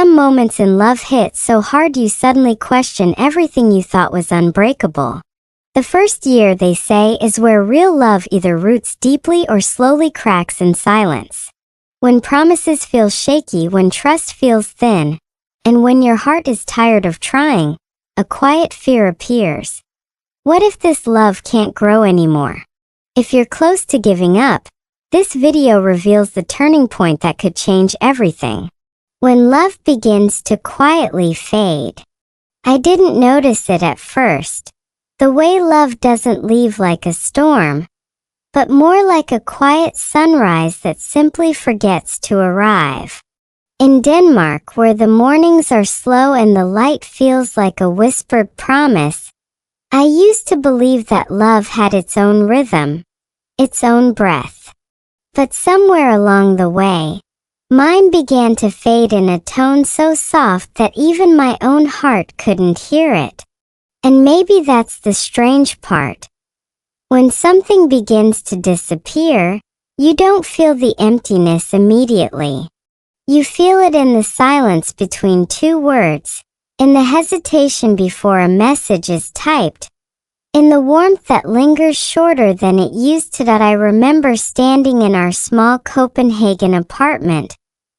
some moments in love hit so hard you suddenly question everything you thought was unbreakable. The first year, they say, is where real love either roots deeply or slowly cracks in silence. When promises feel shaky, when trust feels thin, and when your heart is tired of trying, a quiet fear appears. What if this love can't grow anymore? If you're close to giving up, this video reveals the turning point that could change everything. When love begins to quietly fade. I didn't notice it at first. The way love doesn't leave like a storm, but more like a quiet sunrise that simply forgets to arrive. In Denmark, where the mornings are slow and the light feels like a whispered promise, I used to believe that love had its own rhythm, its own breath. But somewhere along the way, mine began to fade in a tone so soft that even my own heart couldn't hear it. And maybe that's the strange part. When something begins to disappear, you don't feel the emptiness immediately. You feel it in the silence between two words, in the hesitation before a message is typed, in the warmth that lingers shorter than it used to. That I remember standing in our small Copenhagen apartment,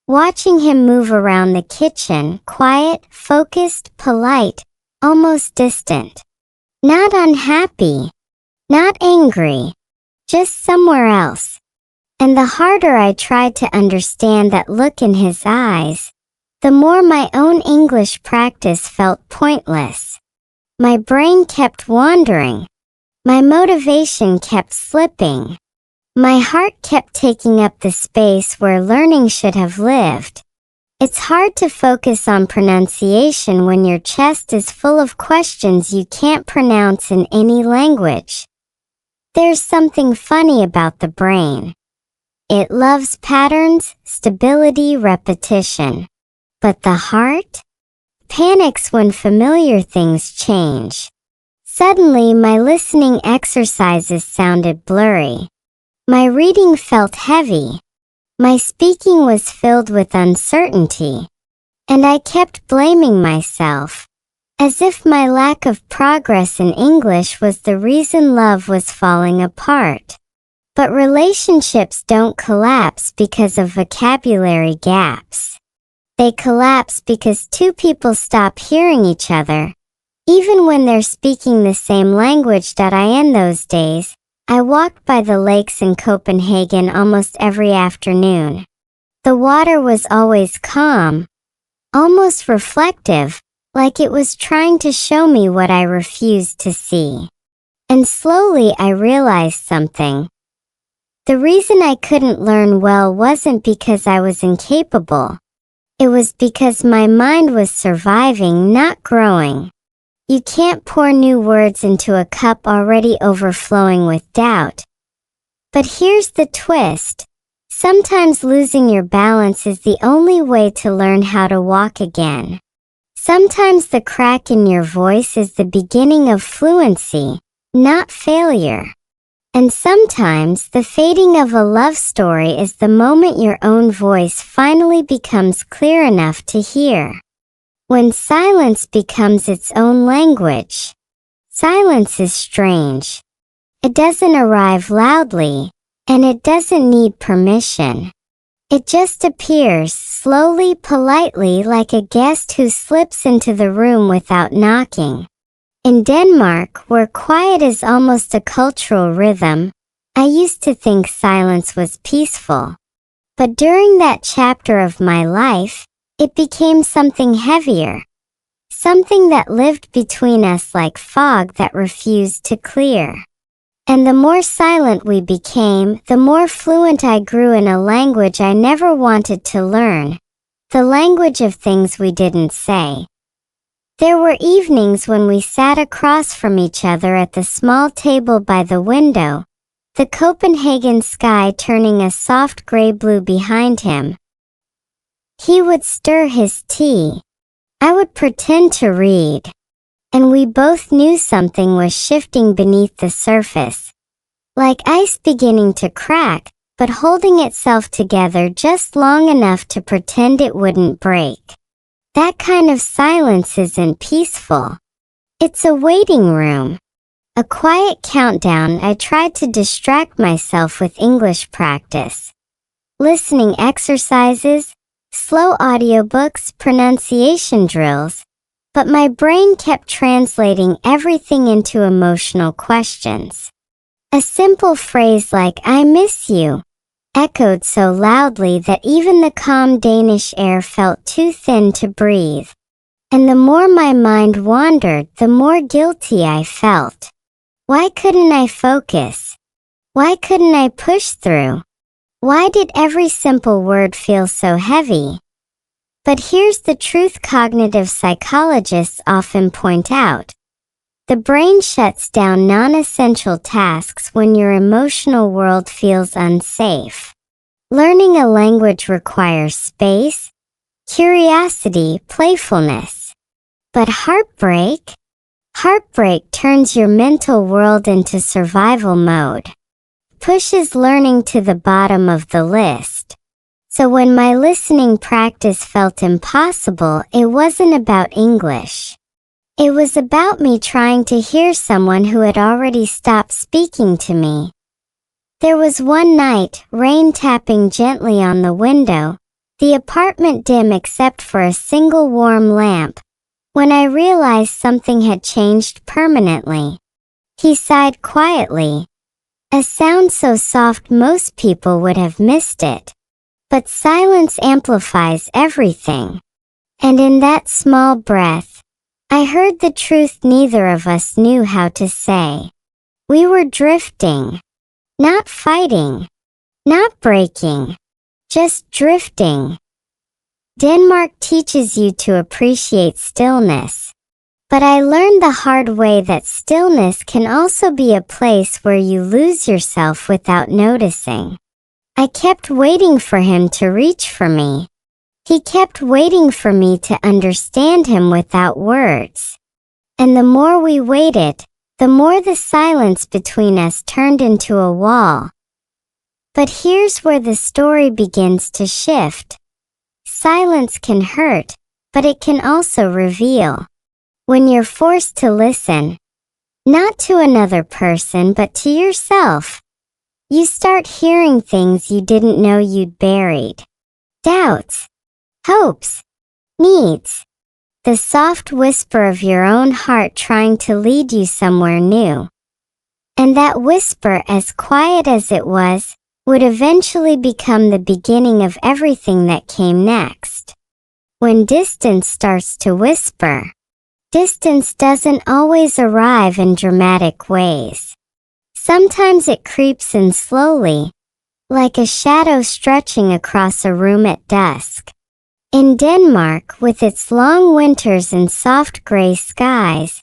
watching him move around the kitchen, quiet, focused, polite, almost distant. Not unhappy, not angry, just somewhere else. And the harder I tried to understand that look in his eyes, the more my own English practice felt pointless. My brain kept wandering. My motivation kept slipping. My heart kept taking up the space where learning should have lived. It's hard to focus on pronunciation when your chest is full of questions you can't pronounce in any language. There's something funny about the brain. It loves patterns, stability, repetition. But the heart panics when familiar things change. Suddenly, my listening exercises sounded blurry. My reading felt heavy. My speaking was filled with uncertainty. And I kept blaming myself, as if my lack of progress in English was the reason love was falling apart. But relationships don't collapse because of vocabulary gaps. They collapse because two people stop hearing each other, even when they're speaking the same language. In those days, I walked by the lakes in Copenhagen almost every afternoon. The water was always calm, almost reflective, like it was trying to show me what I refused to see. And slowly I realized something. The reason I couldn't learn well wasn't because I was incapable. It was because my mind was surviving, not growing. You can't pour new words into a cup already overflowing with doubt. But here's the twist. Sometimes losing your balance is the only way to learn how to walk again. Sometimes the crack in your voice is the beginning of fluency, not failure. And sometimes the fading of a love story is the moment your own voice finally becomes clear enough to hear. When silence becomes its own language. Silence is strange. It doesn't arrive loudly, and it doesn't need permission. It just appears slowly, politely, like a guest who slips into the room without knocking. In Denmark, where quiet is almost a cultural rhythm, I used to think silence was peaceful. But during that chapter of my life, it became something heavier. Something that lived between us like fog that refused to clear. And the more silent we became, the more fluent I grew in a language I never wanted to learn. The language of things we didn't say. There were evenings when we sat across from each other at the small table by the window, the Copenhagen sky turning a soft gray-blue behind him. He would stir his tea. I would pretend to read. And we both knew something was shifting beneath the surface. Like ice beginning to crack, but holding itself together just long enough to pretend it wouldn't break. That kind of silence isn't peaceful. It's a waiting room. A quiet countdown. I tried to distract myself with English practice. Listening exercises, slow audiobooks, pronunciation drills, but my brain kept translating everything into emotional questions. A simple phrase like "I miss you" echoed so loudly that even the calm Danish air felt too thin to breathe. And the more my mind wandered, the more guilty I felt. Why couldn't I focus? Why couldn't I push through? Why did every simple word feel so heavy? But here's the truth cognitive psychologists often point out. The brain shuts down non-essential tasks when your emotional world feels unsafe. Learning a language requires space, curiosity, playfulness. But heartbreak? Heartbreak turns your mental world into survival mode. Pushes learning to the bottom of the list. So when my listening practice felt impossible, it wasn't about English. It was about me trying to hear someone who had already stopped speaking to me. There was one night, rain tapping gently on the window, the apartment dim except for a single warm lamp, when I realized something had changed permanently. He sighed quietly. A sound so soft most people would have missed it. But silence amplifies everything. And in that small breath, I heard the truth neither of us knew how to say. We were drifting. Not fighting. Not breaking. Just drifting. Denmark teaches you to appreciate stillness. But I learned the hard way that stillness can also be a place where you lose yourself without noticing. I kept waiting for him to reach for me. He kept waiting for me to understand him without words. And the more we waited, the more the silence between us turned into a wall. But here's where the story begins to shift. Silence can hurt, but it can also reveal. When you're forced to listen, not to another person but to yourself, you start hearing things you didn't know you'd buried. Doubts, hopes, needs. The soft whisper of your own heart trying to lead you somewhere new. And that whisper, as quiet as it was, would eventually become the beginning of everything that came next. When distance starts to whisper, distance doesn't always arrive in dramatic ways. Sometimes it creeps in slowly, like a shadow stretching across a room at dusk. In Denmark, with its long winters and soft gray skies,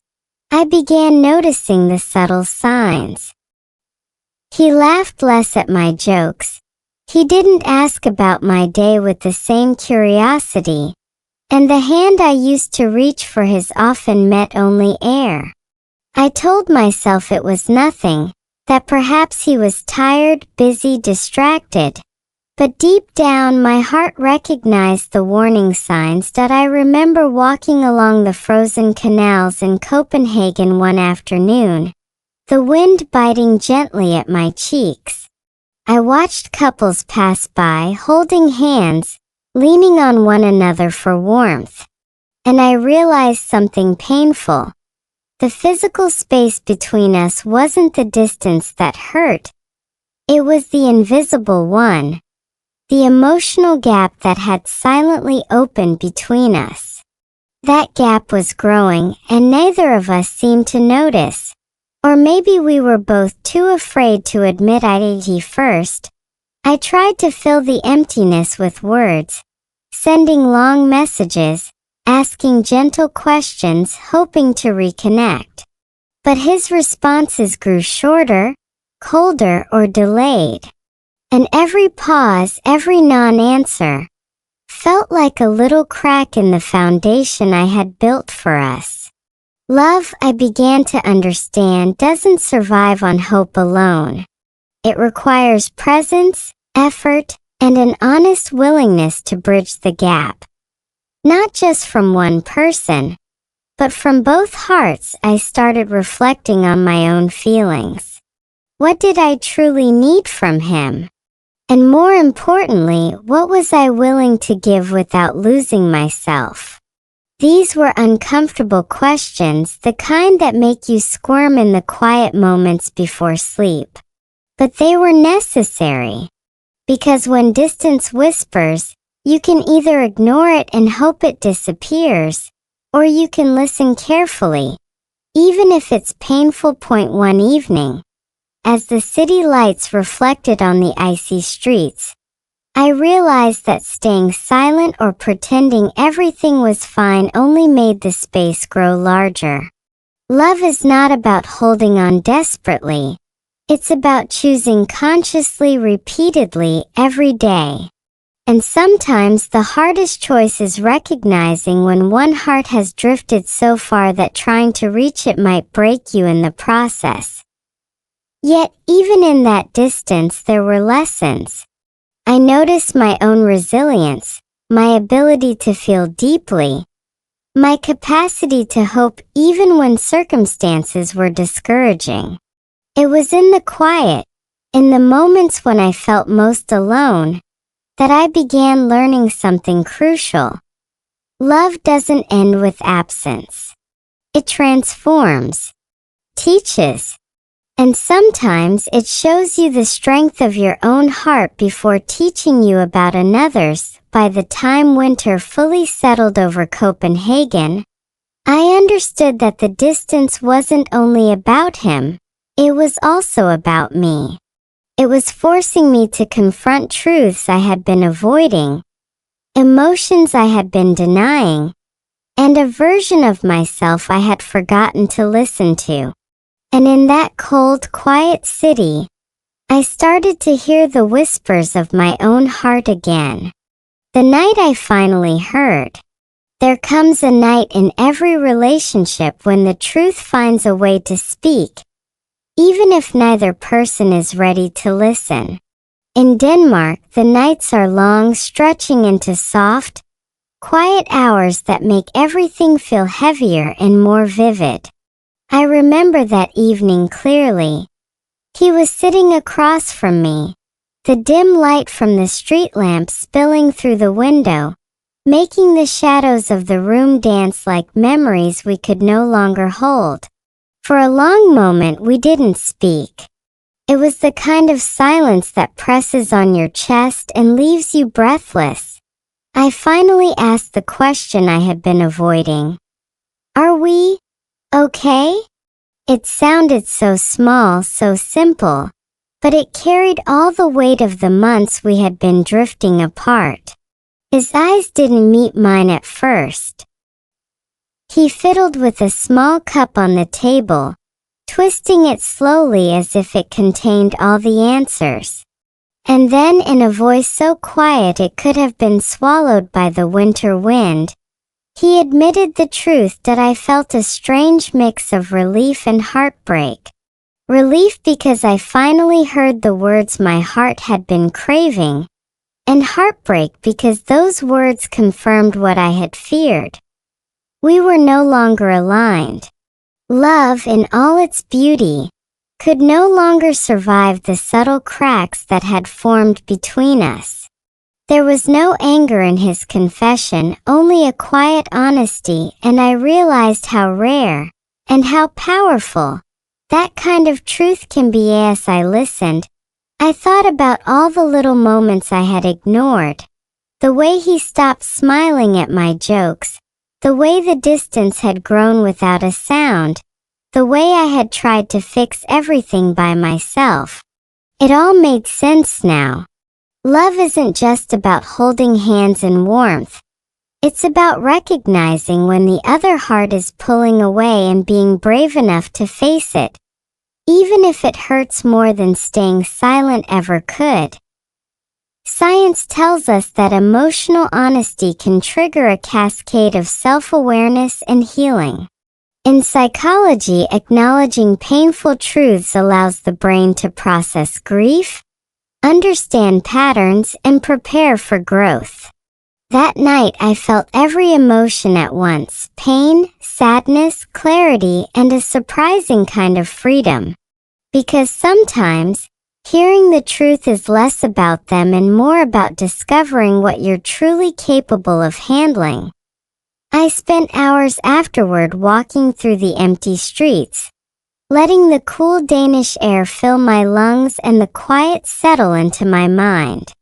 I began noticing the subtle signs. He laughed less at my jokes. He didn't ask about my day with the same curiosity, and the hand I used to reach for his often met only air. I told myself it was nothing, that perhaps he was tired, busy, distracted. But deep down my heart recognized the warning signs that I remember walking along the frozen canals in Copenhagen one afternoon, the wind biting gently at my cheeks. I watched couples pass by holding hands, leaning on one another for warmth. And I realized something painful. The physical space between us wasn't the distance that hurt. It was the invisible one. The emotional gap that had silently opened between us. That gap was growing, and neither of us seemed to notice. Or maybe we were both too afraid to admit it first. I tried to fill the emptiness with words, sending long messages, asking gentle questions, hoping to reconnect. But his responses grew shorter, colder, or delayed. And every pause, every non-answer, felt like a little crack in the foundation I had built for us. Love, I began to understand, doesn't survive on hope alone. It requires presence, effort, and an honest willingness to bridge the gap. Not just from one person, but from both hearts. I started reflecting on my own feelings. What did I truly need from him? And more importantly, what was I willing to give without losing myself? These were uncomfortable questions, the kind that make you squirm in the quiet moments before sleep. But they were necessary. Because when distance whispers, you can either ignore it and hope it disappears, or you can listen carefully, even if it's painful. One evening, as the city lights reflected on the icy streets, I realized that staying silent or pretending everything was fine only made the space grow larger. Love is not about holding on desperately. It's about choosing consciously, repeatedly, every day. And sometimes the hardest choice is recognizing when one heart has drifted so far that trying to reach it might break you in the process. Yet, even in that distance, there were lessons. I noticed my own resilience, my ability to feel deeply, my capacity to hope even when circumstances were discouraging. It was in the quiet, in the moments when I felt most alone, that I began learning something crucial. Love doesn't end with absence. It transforms, teaches, and sometimes it shows you the strength of your own heart before teaching you about another's. By the time winter fully settled over Copenhagen, I understood that the distance wasn't only about him, it was also about me. It was forcing me to confront truths I had been avoiding, emotions I had been denying, and a version of myself I had forgotten to listen to. And in that cold, quiet city, I started to hear the whispers of my own heart again. The night I finally heard. There comes a night in every relationship when the truth finds a way to speak, even if neither person is ready to listen. In Denmark, the nights are long, stretching into soft, quiet hours that make everything feel heavier and more vivid. I remember that evening clearly. He was sitting across from me, the dim light from the street lamp spilling through the window, making the shadows of the room dance like memories we could no longer hold. For a long moment we didn't speak. It was the kind of silence that presses on your chest and leaves you breathless. I finally asked the question I had been avoiding. Are we okay? It sounded so small, so simple, but it carried all the weight of the months we had been drifting apart. His eyes didn't meet mine at first. He fiddled with a small cup on the table, twisting it slowly as if it contained all the answers. And then, in a voice so quiet it could have been swallowed by the winter wind, he admitted the truth that I felt a strange mix of relief and heartbreak. Relief because I finally heard the words my heart had been craving, and heartbreak because those words confirmed what I had feared. We were no longer aligned. Love, in all its beauty, could no longer survive the subtle cracks that had formed between us. There was no anger in his confession, only a quiet honesty, and I realized how rare, and how powerful, that kind of truth can be. As I listened, I thought about all the little moments I had ignored. The way he stopped smiling at my jokes, the way the distance had grown without a sound, the way I had tried to fix everything by myself. It all made sense now. Love isn't just about holding hands in warmth. It's about recognizing when the other heart is pulling away and being brave enough to face it, even if it hurts more than staying silent ever could. Science tells us that emotional honesty can trigger a cascade of self-awareness and healing. In psychology, acknowledging painful truths allows the brain to process grief, understand patterns, and prepare for growth. That night I felt every emotion at once: pain, sadness, clarity, and a surprising kind of freedom. Because sometimes, hearing the truth is less about them and more about discovering what you're truly capable of handling. I spent hours afterward walking through the empty streets, letting the cool Danish air fill my lungs and the quiet settle into my mind.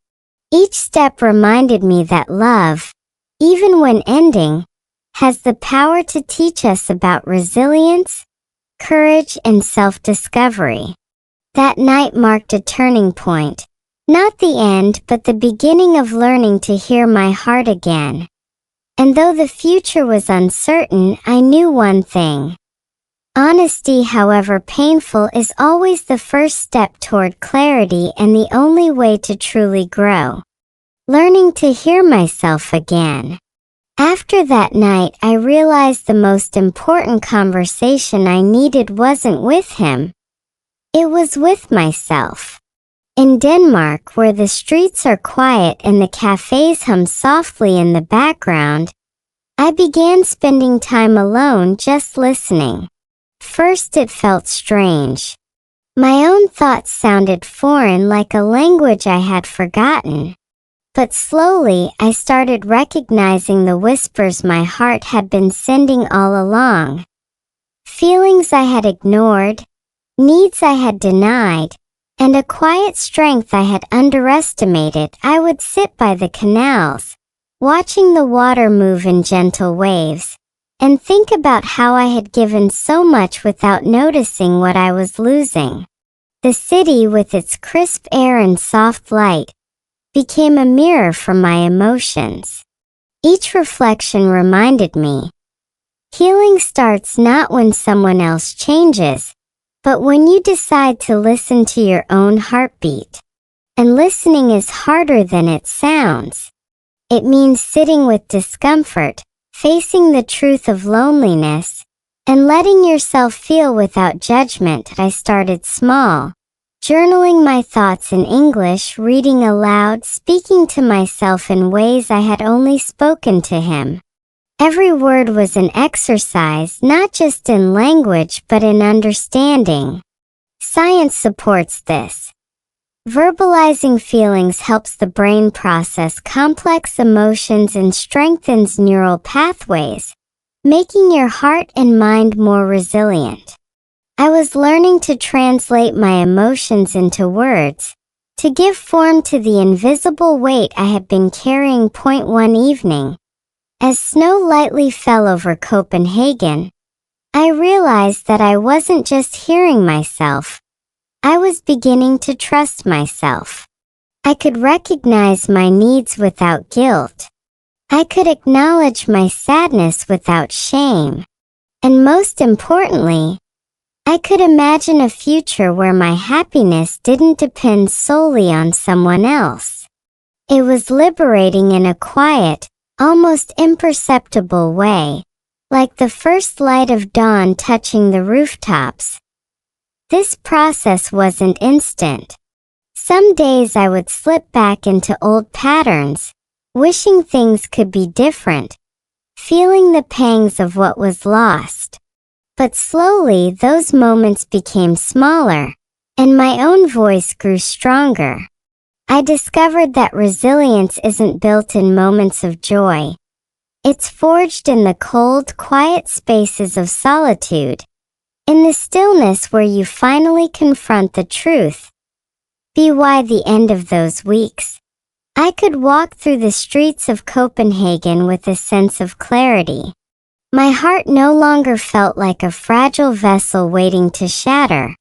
Each step reminded me that love, even when ending, has the power to teach us about resilience, courage, and self-discovery. That night marked a turning point, not the end but the beginning of learning to hear my heart again. And though the future was uncertain, I knew one thing. Honesty, however painful, is always the first step toward clarity and the only way to truly grow. Learning to hear myself again. After that night, I realized the most important conversation I needed wasn't with him. It was with myself. In Denmark, where the streets are quiet and the cafes hum softly in the background, I began spending time alone just listening. First it felt strange. My own thoughts sounded foreign, like a language I had forgotten. But slowly I started recognizing the whispers my heart had been sending all along. Feelings I had ignored, needs I had denied, and a quiet strength I had underestimated. I would sit by the canals, watching the water move in gentle waves, and think about how I had given so much without noticing what I was losing. The city, with its crisp air and soft light, became a mirror for my emotions. Each reflection reminded me, healing starts not when someone else changes, but when you decide to listen to your own heartbeat. And listening is harder than it sounds. It means sitting with discomfort, facing the truth of loneliness, and letting yourself feel without judgment. I started small, journaling my thoughts in English, reading aloud, speaking to myself in ways I had only spoken to him. Every word was an exercise, not just in language but in understanding. Science supports this. Verbalizing feelings helps the brain process complex emotions and strengthens neural pathways, making your heart and mind more resilient. I was learning to translate my emotions into words, to give form to the invisible weight I had been carrying. One evening, as snow lightly fell over Copenhagen, I realized that I wasn't just hearing myself, I was beginning to trust myself. I could recognize my needs without guilt. I could acknowledge my sadness without shame. And most importantly, I could imagine a future where my happiness didn't depend solely on someone else. It was liberating in a quiet, almost imperceptible way, like the first light of dawn touching the rooftops. This process wasn't instant. Some days I would slip back into old patterns, wishing things could be different, feeling the pangs of what was lost. But slowly those moments became smaller, and my own voice grew stronger. I discovered that resilience isn't built in moments of joy. It's forged in the cold, quiet spaces of solitude, in the stillness where you finally confront the truth. By the end of those weeks, I could walk through the streets of Copenhagen with a sense of clarity. My heart no longer felt like a fragile vessel waiting to shatter.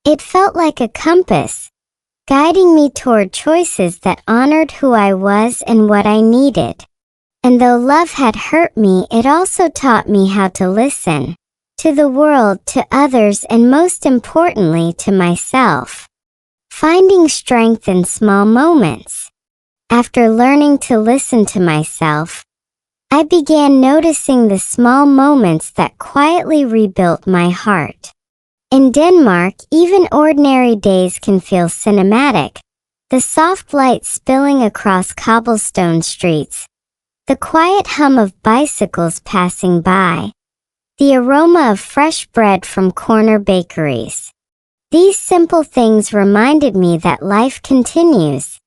It felt like a compass, guiding me toward choices that honored who I was and what I needed. And though love had hurt me, it also taught me how to listen. To the world, to others, and most importantly, to myself. Finding strength in small moments. After learning to listen to myself, I began noticing the small moments that quietly rebuilt my heart. In Denmark, even ordinary days can feel cinematic. The soft light spilling across cobblestone streets, the quiet hum of bicycles passing by, the aroma of fresh bread from corner bakeries. These simple things reminded me that life continues,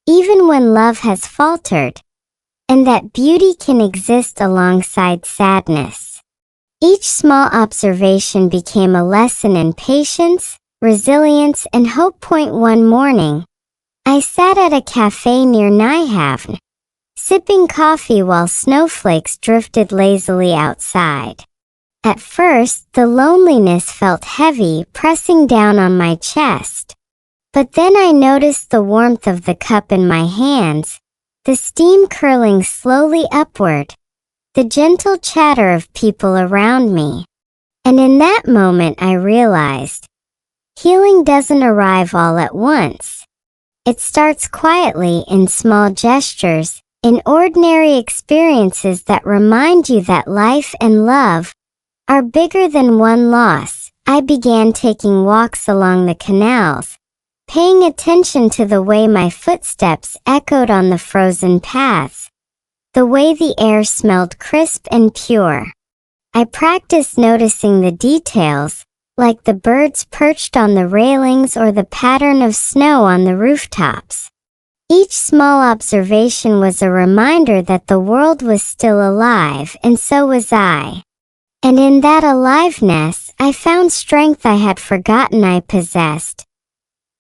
even when love has faltered, and that beauty can exist alongside sadness. Each small observation became a lesson in patience, resilience, and hope. One morning, I sat at a cafe near Nyhavn, sipping coffee while snowflakes drifted lazily outside. At first, the loneliness felt heavy, pressing down on my chest. But then I noticed the warmth of the cup in my hands, the steam curling slowly upward, the gentle chatter of people around me. And in that moment I realized, healing doesn't arrive all at once. It starts quietly in small gestures, in ordinary experiences that remind you that life and love are bigger than one loss. I began taking walks along the canals, paying attention to the way my footsteps echoed on the frozen paths, the way the air smelled crisp and pure. I practiced noticing the details, like the birds perched on the railings or the pattern of snow on the rooftops. Each small observation was a reminder that the world was still alive, and so was I. And in that aliveness, I found strength I had forgotten I possessed.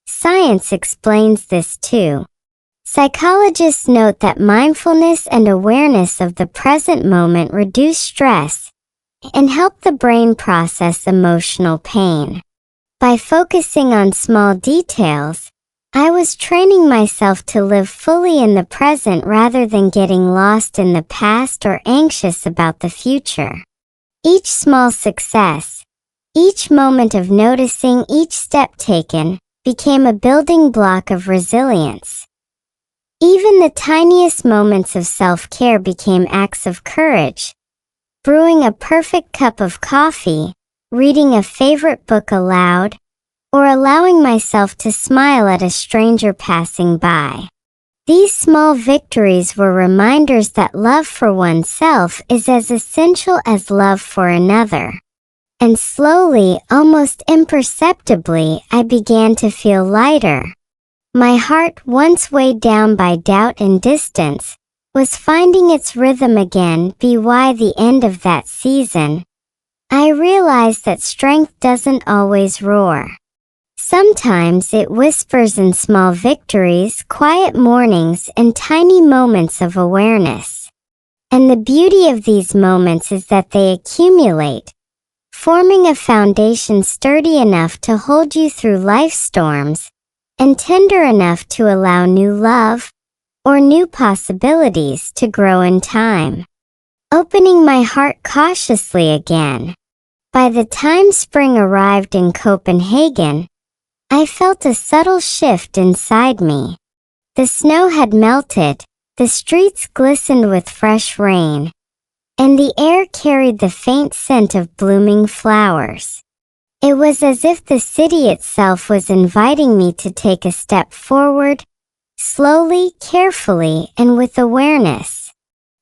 Science explains this too. Psychologists note that mindfulness and awareness of the present moment reduce stress and help the brain process emotional pain. By focusing on small details, I was training myself to live fully in the present rather than getting lost in the past or anxious about the future. Each small success, each moment of noticing, each step taken, became a building block of resilience. Even the tiniest moments of self-care became acts of courage. Brewing a perfect cup of coffee, reading a favorite book aloud, or allowing myself to smile at a stranger passing by. These small victories were reminders that love for oneself is as essential as love for another. And slowly, almost imperceptibly, I began to feel lighter. My heart, once weighed down by doubt and distance, was finding its rhythm again. By the end of that season, I realized that strength doesn't always roar. Sometimes it whispers in small victories, quiet mornings, and tiny moments of awareness. And the beauty of these moments is that they accumulate, forming a foundation sturdy enough to hold you through life's storms, and tender enough to allow new love, or new possibilities to grow in time. Opening my heart cautiously again. By the time spring arrived in Copenhagen, I felt a subtle shift inside me. The snow had melted, the streets glistened with fresh rain, and the air carried the faint scent of blooming flowers. It was as if the city itself was inviting me to take a step forward, slowly, carefully, and with awareness.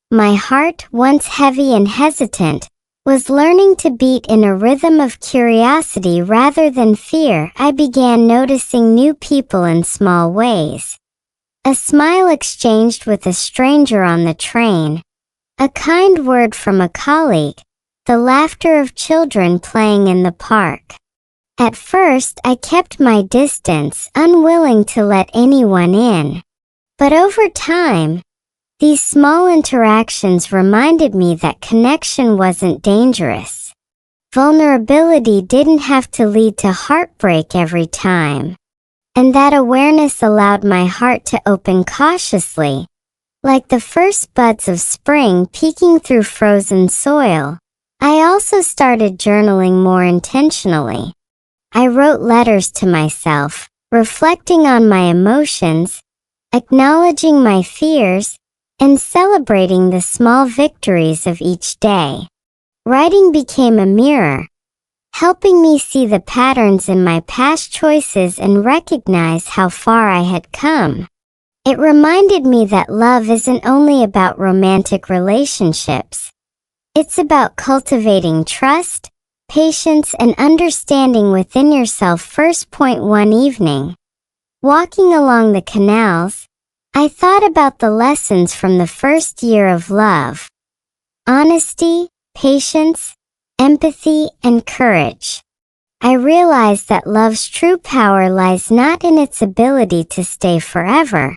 My heart, once heavy and hesitant, was learning to beat in a rhythm of curiosity rather than fear. I began noticing new people in small ways. A smile exchanged with a stranger on the train, a kind word from a colleague, the laughter of children playing in the park. At first, I kept my distance, unwilling to let anyone in. But over time, these small interactions reminded me that connection wasn't dangerous. Vulnerability didn't have to lead to heartbreak every time. And that awareness allowed my heart to open cautiously, like the first buds of spring peeking through frozen soil. I also started journaling more intentionally. I wrote letters to myself, reflecting on my emotions, acknowledging my fears, and celebrating the small victories of each day. Writing became a mirror, helping me see the patterns in my past choices and recognize how far I had come. It reminded me that love isn't only about romantic relationships. It's about cultivating trust, patience, and understanding within yourself. First point: one evening, walking along the canals, I thought about the lessons from the first year of love: honesty, patience, empathy, and courage. I realized that love's true power lies not in its ability to stay forever,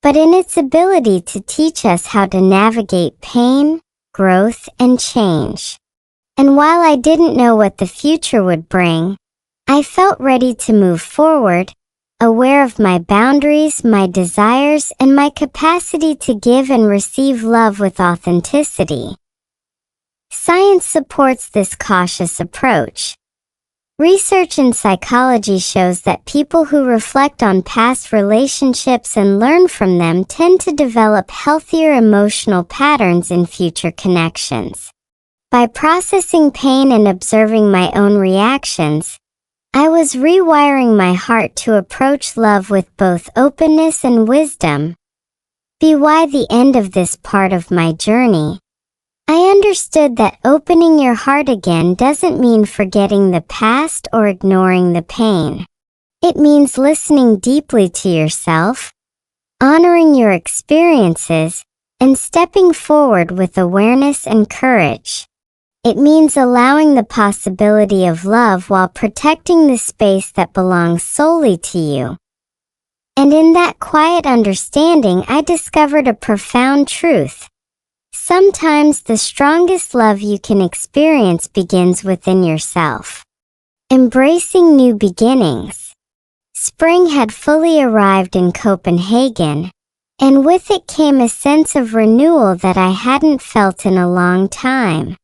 but in its ability to teach us how to navigate pain, growth, and change. And while I didn't know what the future would bring, I felt ready to move forward, aware of my boundaries, my desires, and my capacity to give and receive love with authenticity. Science supports this cautious approach. Research in psychology shows that people who reflect on past relationships and learn from them tend to develop healthier emotional patterns in future connections. By processing pain and observing my own reactions, I was rewiring my heart to approach love with both openness and wisdom. By the end of this part of my journey, I understood that opening your heart again doesn't mean forgetting the past or ignoring the pain. It means listening deeply to yourself, honoring your experiences, and stepping forward with awareness and courage. It means allowing the possibility of love while protecting the space that belongs solely to you. And in that quiet understanding, I discovered a profound truth. Sometimes the strongest love you can experience begins within yourself. Embracing new beginnings. Spring had fully arrived in Copenhagen, and with it came a sense of renewal that I hadn't felt in a long time.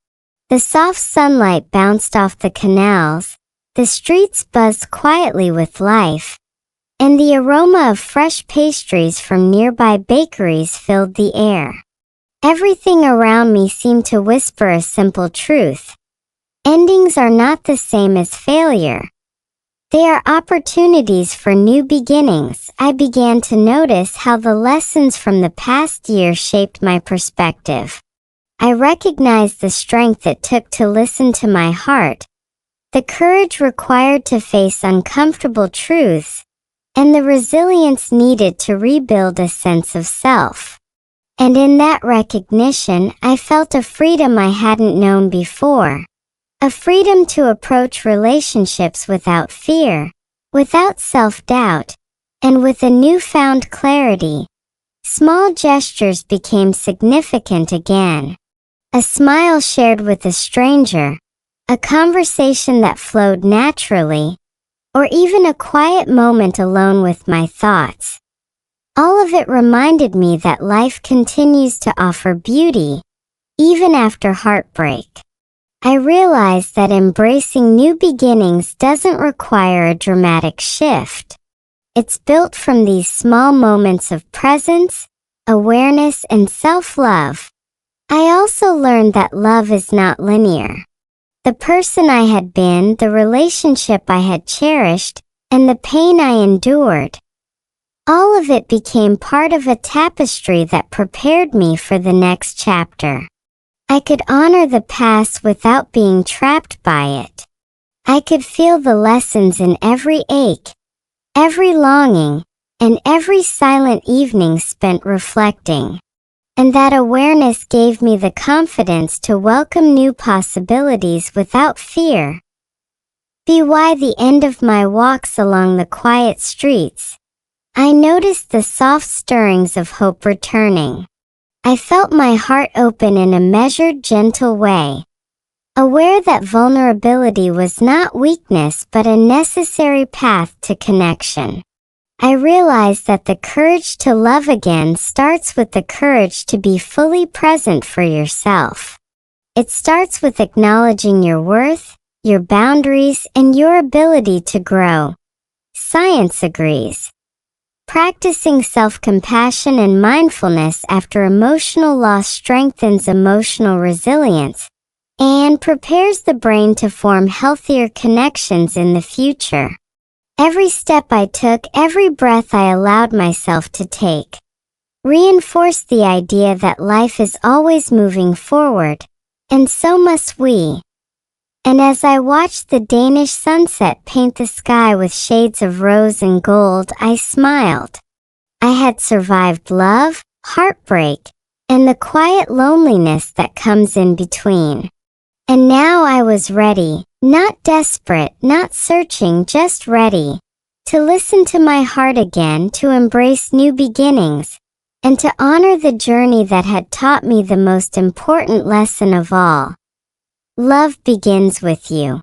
The soft sunlight bounced off the canals, the streets buzzed quietly with life, and the aroma of fresh pastries from nearby bakeries filled the air. Everything around me seemed to whisper a simple truth. Endings are not the same as failure. They are opportunities for new beginnings. I began to notice how the lessons from the past year shaped my perspective. I recognized the strength it took to listen to my heart, the courage required to face uncomfortable truths, and the resilience needed to rebuild a sense of self. And in that recognition, I felt a freedom I hadn't known before. A freedom to approach relationships without fear, without self-doubt, and with a newfound clarity. Small gestures became significant again. A smile shared with a stranger, a conversation that flowed naturally, or even a quiet moment alone with my thoughts. All of it reminded me that life continues to offer beauty, even after heartbreak. I realized that embracing new beginnings doesn't require a dramatic shift. It's built from these small moments of presence, awareness, and self-love. I also learned that love is not linear. The person I had been, the relationship I had cherished, and the pain I endured, all of it became part of a tapestry that prepared me for the next chapter. I could honor the past without being trapped by it. I could feel the lessons in every ache, every longing, and every silent evening spent reflecting. And that awareness gave me the confidence to welcome new possibilities without fear. By the end of my walks along the quiet streets, I noticed the soft stirrings of hope returning. I felt my heart open in a measured, gentle way, aware that vulnerability was not weakness but a necessary path to connection. I realized that the courage to love again starts with the courage to be fully present for yourself. It starts with acknowledging your worth, your boundaries, and your ability to grow. Science agrees. Practicing self-compassion and mindfulness after emotional loss strengthens emotional resilience and prepares the brain to form healthier connections in the future. Every step I took, every breath I allowed myself to take, reinforced the idea that life is always moving forward, and so must we. And as I watched the Danish sunset paint the sky with shades of rose and gold, I smiled. I had survived love, heartbreak, and the quiet loneliness that comes in between. And now I was ready, not desperate, not searching, just ready to listen to my heart again, to embrace new beginnings, and to honor the journey that had taught me the most important lesson of all. Love begins with you.